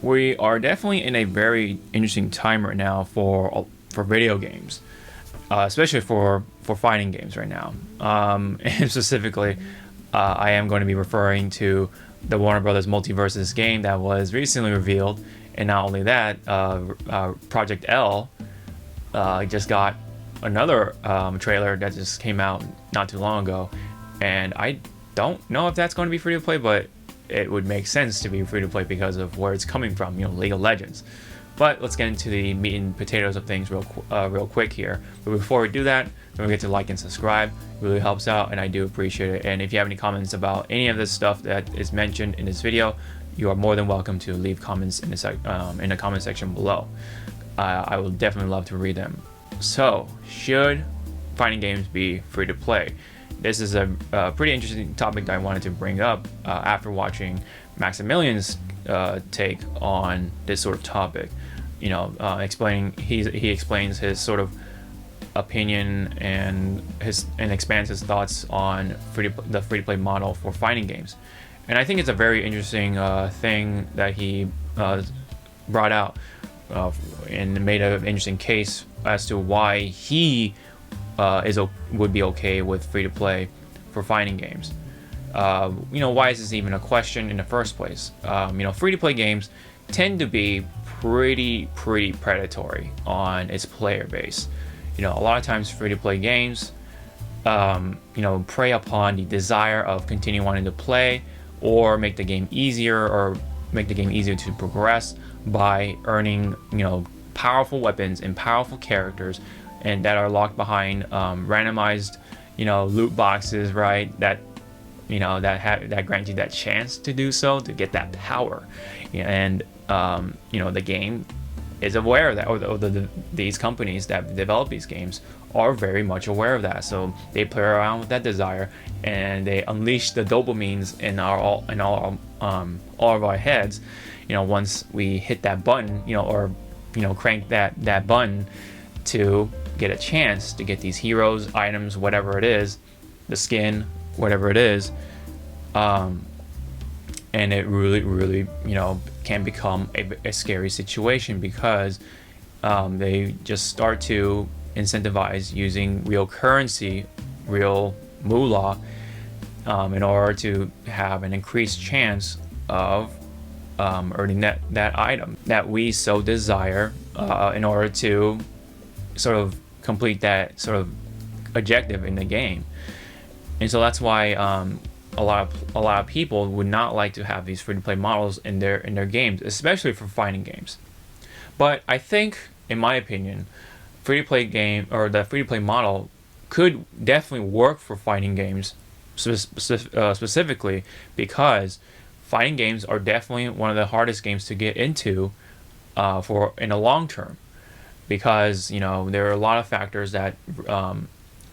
We are definitely in a very interesting time right now for video games, especially for fighting games right now. And specifically, I am going to be referring to the Warner Brothers Multiverses game that was recently revealed, and not only that, Project L just got another trailer that just came out not too long ago, and I don't know if that's going to be free to play, but it would make sense to be free to play because of where it's coming from, League of Legends. But let's get into the meat and potatoes of things real quick here. But before we do that, don't forget to like and subscribe. It really helps out, and I do appreciate it. And if you have any comments about any of this stuff that is mentioned in this video, you are more than welcome to leave comments in the comment section below. I will definitely love to read them. So, should fighting games be free to play? This is a pretty interesting topic that I wanted to bring up after watching Maximilian's take on this sort of topic. He explains his sort of opinion and expands his thoughts on the free to play model for fighting games, and I think it's a very interesting thing that he brought out and made an interesting case as to why he would be okay with free to play for fighting games. Why is this even a question in the first place? Free to play games tend to be pretty predatory on its player base. A lot of times free to play games prey upon the desire of continuing wanting to play, or make the game easier to progress by earning powerful weapons and powerful characters, and that are locked behind randomized loot boxes, right? That grant you that chance to do so, to get that power. And the game is aware of that, or these companies that develop these games are very much aware of that. So they play around with that desire, and they unleash the dopamines in all of our heads. Once we hit that button, or crank that button to get a chance to get these heroes, items, whatever it is, the skin, whatever it is, and it really can become a scary situation, because they just start to incentivize using real currency, real moolah, in order to have an increased chance of earning that item that we so desire, in order to sort of complete that sort of objective in the game. And so that's why a lot of people would not like to have these free-to-play models in their games, especially for fighting games. But I think, in my opinion, the free-to-play model could definitely work for fighting games specifically, because fighting games are definitely one of the hardest games to get into in the long term, because there are a lot of factors that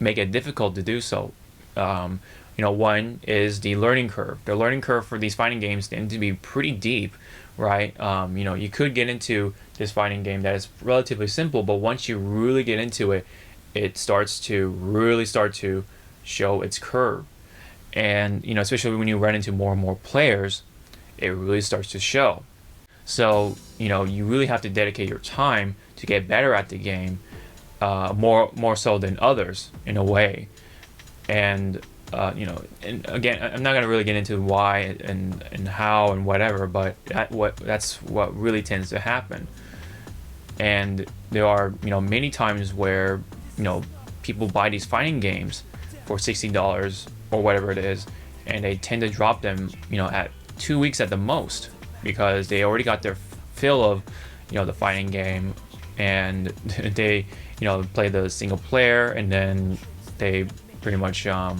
make it difficult to do so. One is the learning curve. The learning curve for these fighting games tend to be pretty deep, right? You could get into this fighting game that is relatively simple, but once you really get into it, it starts to show its curve. And especially when you run into more and more players, it really starts to show. So you really have to dedicate your time to get better at the game, more so than others in a way. And and again, I'm not gonna really get into why and how and whatever, but that's what really tends to happen. And there are many times where people buy these fighting games for $60 or whatever it is, and they tend to drop them at 2 weeks at the most, because they already got their fill of the fighting game, and they play the single player, and then they pretty much are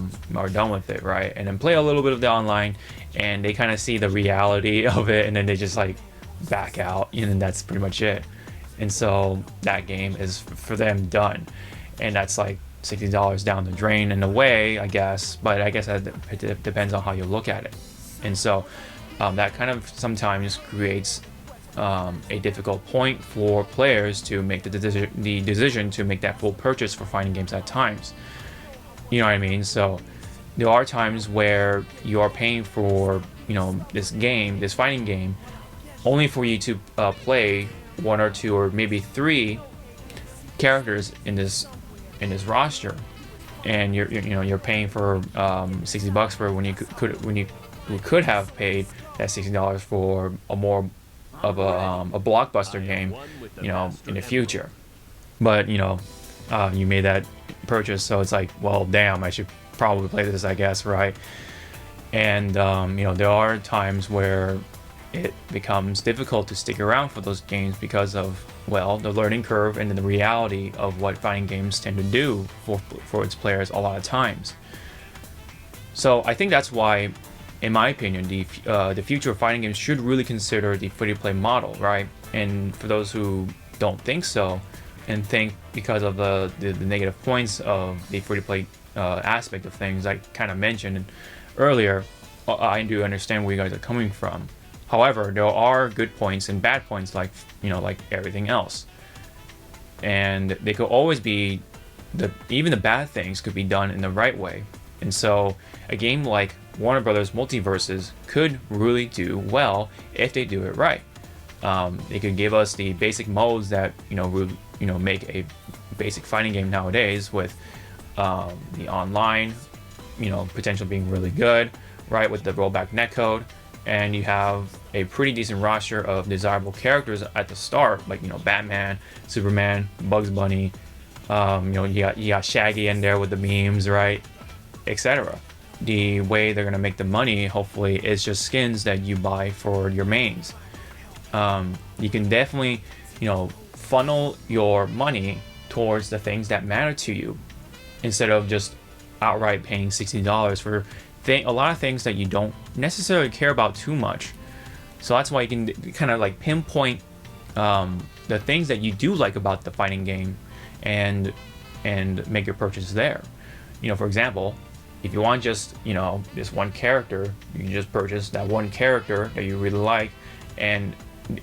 done with it, right? And then play a little bit of the online, and they kind of see the reality of it, and then they just like back out, and then that's pretty much it. And so that game is for them done, and that's like $60 down the drain in a way, I guess. But I guess it depends on how you look at it. And so that kind of sometimes creates a difficult point for players to make the decision to make that full purchase for fighting games at times. You know what I mean? So there are times where you are paying for this fighting game, only for you to play one or two or maybe three characters in this roster, and you're paying for $60 for when you could have paid that $60 for a more of a blockbuster game, in the future. But you made that purchase, so it's like, well, damn, I should probably play this, I guess, right? And there are times where it becomes difficult to stick around for those games because of, well, the learning curve and the reality of what fighting games tend to do for its players a lot of times. So I think that's why, in my opinion, the future of fighting games should really consider the free-to-play model, right? And for those who don't think so, and think because of the negative points of the free-to-play aspect of things I kind of mentioned earlier, I do understand where you guys are coming from. However, there are good points and bad points, like everything else, and they could always be even the bad things could be done in the right way. And so a game like Warner Brothers Multiverses could really do well if they do it right. They could give us the basic modes that would make a basic fighting game nowadays, with the online potential being really good, right, with the rollback netcode. And you have a pretty decent roster of desirable characters at the start, like Batman, Superman, Bugs Bunny. You got Shaggy in there with the memes, right, etc. The way they're gonna make the money, hopefully, is just skins that you buy for your mains. You can definitely, funnel your money towards the things that matter to you, instead of just outright paying $60 for a lot of things that you don't necessarily care about too much. So that's why you can kind of like pinpoint the things that you do like about the fighting game, and make your purchase there. For example, if you want just this one character, you can just purchase that one character that you really like, and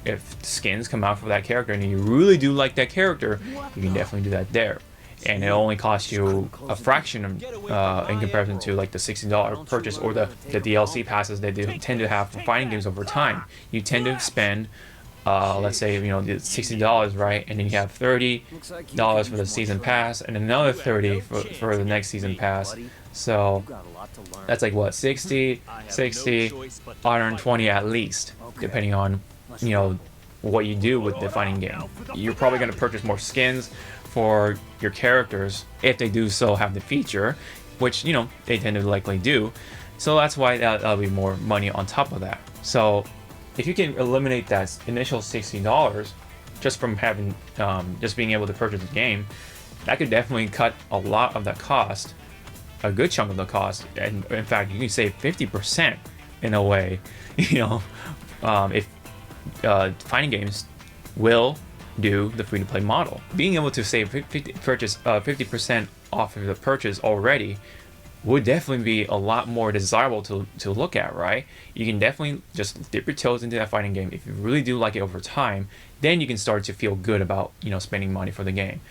if skins come out for that character and you really do like that character, you can definitely do that there. And it only costs you a fraction in comparison to like the $60 purchase or the DLC passes that they tend to have for fighting games over time. You tend to spend, let's say, the $60, right? And then you have $30 for the season pass, and another $30 for the next season pass. So that's like what, 60, 120 at least, depending on what you do with the fighting game. You're probably going to purchase more skins for your characters if they do so have the feature, which they tend to likely do. So that's why that'll be more money on top of that. So if you can eliminate that initial $60 just from having just being able to purchase the game, that could definitely cut a lot of the cost, a good chunk of the cost, and in fact you can save 50% in a way. If fighting games will do the free-to-play model. Being able to save 50% off of the purchase already would definitely be a lot more desirable to look at, right? You can definitely just dip your toes into that fighting game. If you really do like it over time, then you can start to feel good about spending money for the game.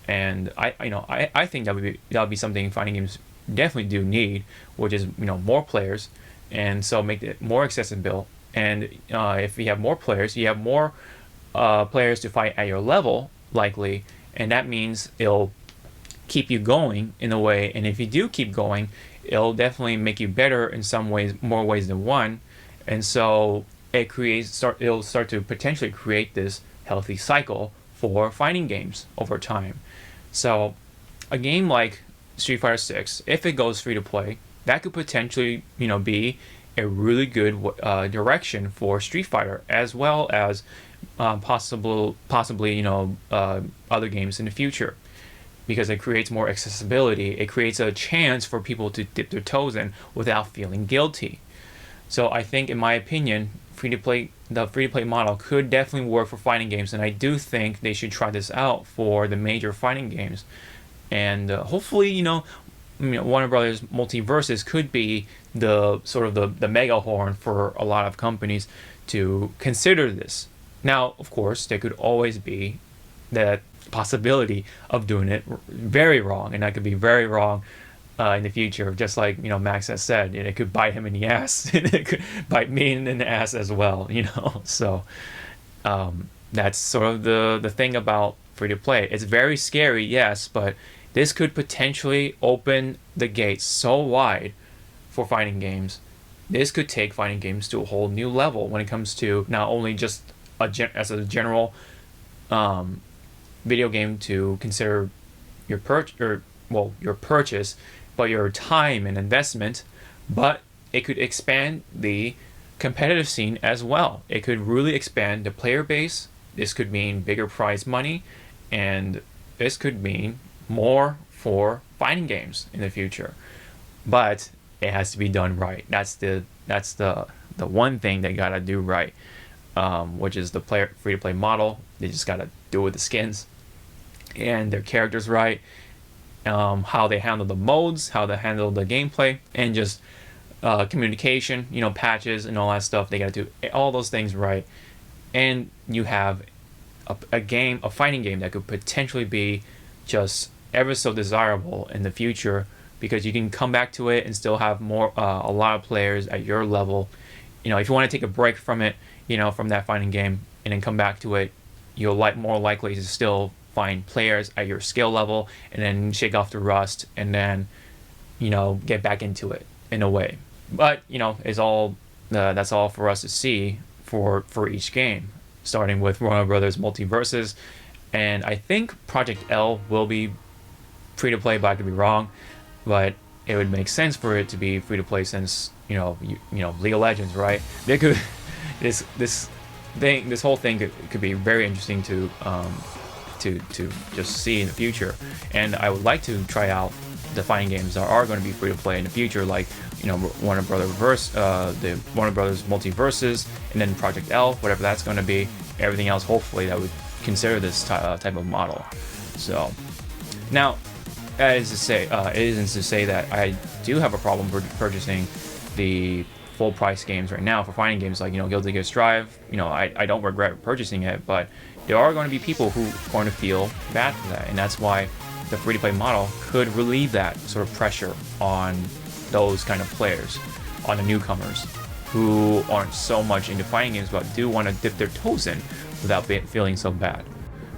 And I think that would be something fighting games definitely do need, which is more players, and so make it more accessible. And if you have more players, you have more players to fight at your level, likely, and that means it'll keep you going in a way. And if you do keep going, it'll definitely make you better in some ways, more ways than one. And so it'll start to potentially create this healthy cycle for fighting games over time. So a game like Street Fighter 6, if it goes free to play, that could potentially be a really good direction for Street Fighter, as well as possibly other games in the future, because it creates more accessibility. It creates a chance for people to dip their toes in without feeling guilty. So I think, in my opinion, the free-to-play model could definitely work for fighting games, and I do think they should try this out for the major fighting games. And hopefully, Warner Brothers Multiverses could be the sort of the mega horn for a lot of companies to consider this. Now, of course, there could always be that possibility of doing it very wrong, and that could be very wrong in the future, just like Max has said, and it could bite him in the ass, and it could bite me in the ass as well. So that's sort of the thing about free to play. It's very scary, yes, but this could potentially open the gates so wide for fighting games. This could take fighting games to a whole new level when it comes to not only just as a general video game to consider your purchase, but your time and investment, but it could expand the competitive scene as well. It could really expand the player base. This could mean bigger prize money, and this could mean more for fighting games in the future. But it has to be done right. That's the one thing they gotta do right, which is the free to play model. They just gotta do it with the skins and their characters right, how they handle the modes, how they handle the gameplay, and just communication, patches and all that stuff. They gotta do all those things right, and you have a fighting game that could potentially be just ever so desirable in the future, because you can come back to it and still have a lot of players at your level. If you want to take a break from it, from that fighting game, and then come back to it, you'll more likely to still find players at your skill level, and then shake off the rust, and then get back into it in a way. But it's all that's all for us to see for each game, starting with Warner Brothers Multiverses, and I think Project L will be free to play, but I could be wrong. But it would make sense for it to be free to play, since League of Legends, right? They could this whole thing could be very interesting to just see in the future. And I would like to try out the fighting games that are going to be free to play in the future, like Warner Brothers the Warner Brothers Multiverses, and then Project L, whatever that's going to be. Everything else, hopefully, that would consider this type of model. So now, it isn't to say that I do have a problem purchasing the full price games right now for fighting games like Guilty Gear Strive. I don't regret purchasing it, but there are going to be people who are going to feel bad for that, and that's why the free to play model could relieve that sort of pressure on those kind of players, on the newcomers who aren't so much into fighting games but do want to dip their toes in without feeling so bad.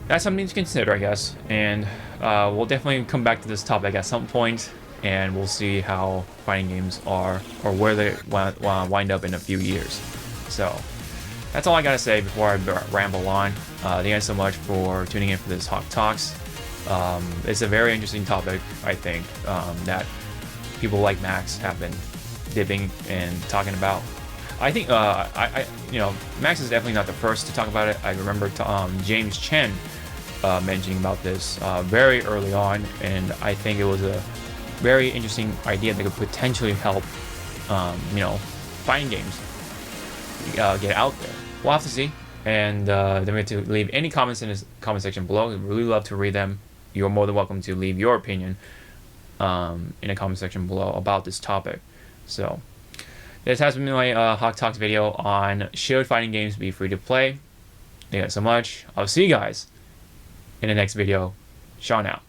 That's something to consider, I guess, and we'll definitely come back to this topic at some point, and we'll see how fighting games are, or where they wind up in a few years. So that's all I gotta say before I ramble on. Thank you guys so much for tuning in for this Hawke Talks. It's a very interesting topic, I think, that people like Max have been dipping and talking about. I think Max is definitely not the first to talk about it. I remember James Chen mentioning about this very early on, and I think it was a very interesting idea that could potentially help fighting games get out there. We'll have to see, and don't forget to leave any comments in the comment section below. I'd really love to read them. You're more than welcome to leave your opinion in the comment section below about this topic. So this has been my Hawke Talks video on should fighting games be free to play. Thank you guys so much. I'll see you guys in the next video. Sean out.